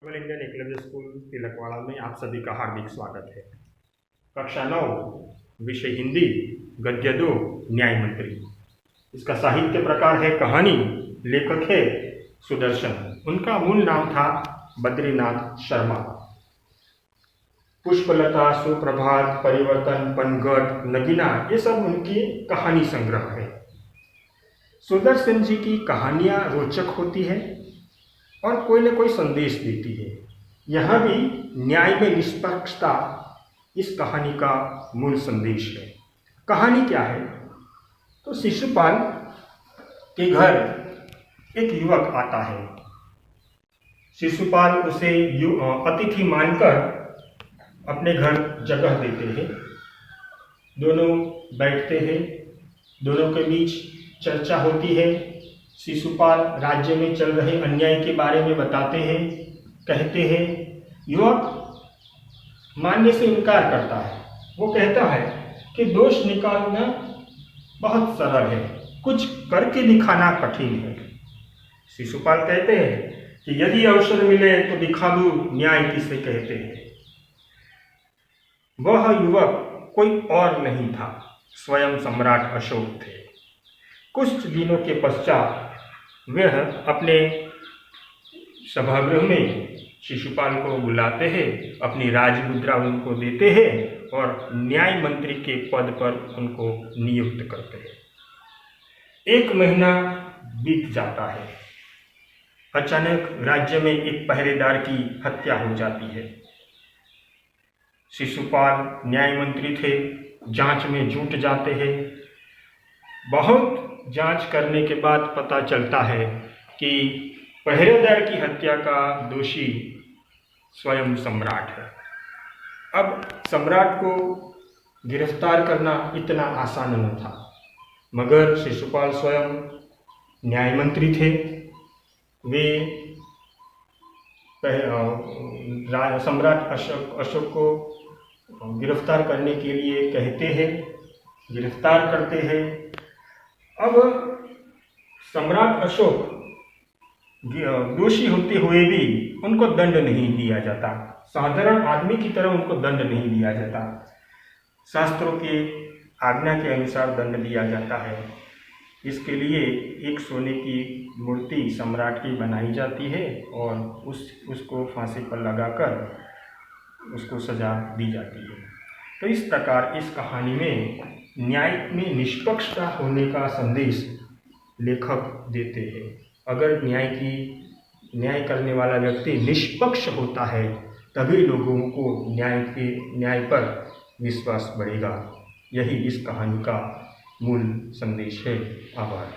Indian Eklavya school Tilakwada में आप सभी का हार्दिक स्वागत है। कक्षा 9 विषय हिंदी, गद्य 2, न्याय मंत्री। इसका साहित्य प्रकार है कहानी। लेखक है सुदर्शन। उनका मूल नाम था बद्रीनाथ शर्मा। पुष्पलता, सुप्रभात, परिवर्तन, पनघट, नगीना, ये सब उनकी कहानी संग्रह है। सुदर्शन जी की कहानियाँ रोचक होती है और कोई न कोई संदेश देती है। यहाँ भी न्याय में निष्पक्षता इस कहानी का मूल संदेश है। कहानी क्या है? तो शिशुपाल के घर एक युवक आता है। शिशुपाल उसे अतिथि मानकर अपने घर जगह देते हैं। दोनों बैठते हैं, दोनों के बीच चर्चा होती है। शिशुपाल राज्य में चल रहे अन्याय के बारे में बताते हैं, कहते हैं। युवक मानने से इनकार करता है। वो कहता है कि दोष निकालना बहुत सरल है, कुछ करके दिखाना कठिन है। शिशुपाल कहते हैं कि यदि अवसर मिले तो दिखा दूं न्याय किसे कहते हैं। वह युवक कोई और नहीं था, स्वयं सम्राट अशोक थे। कुछ दिनों के पश्चात वह अपने सभागृह में शिशुपाल को बुलाते हैं, अपनी राजमुद्रा उनको देते हैं और न्याय मंत्री के पद पर उनको नियुक्त करते हैं। 1 महीना बीत जाता है। अचानक राज्य में एक पहरेदार की हत्या हो जाती है। शिशुपाल न्याय मंत्री थे, जांच में जुट जाते हैं। बहुत जांच करने के बाद पता चलता है कि पहरेदार की हत्या का दोषी स्वयं सम्राट है। अब सम्राट को गिरफ्तार करना इतना आसान न था, मगर शिशुपाल स्वयं न्याय मंत्री थे। वे सम्राट अशोक को गिरफ्तार करने के लिए कहते हैं, गिरफ्तार करते हैं। अब सम्राट अशोक दोषी होते हुए भी उनको दंड नहीं दिया जाता। साधारण आदमी की तरह उनको दंड नहीं दिया जाता। शास्त्रों के आज्ञा के अनुसार दंड दिया जाता है। इसके लिए एक सोने की मूर्ति सम्राट की बनाई जाती है और उसको फांसी पर लगाकर उसको सजा दी जाती है। तो इस प्रकार इस कहानी में न्याय में निष्पक्षता होने का संदेश लेखक देते हैं। अगर न्याय करने वाला व्यक्ति निष्पक्ष होता है तभी लोगों को न्याय पर विश्वास बढ़ेगा। यही इस कहानी का मूल संदेश है। आभार।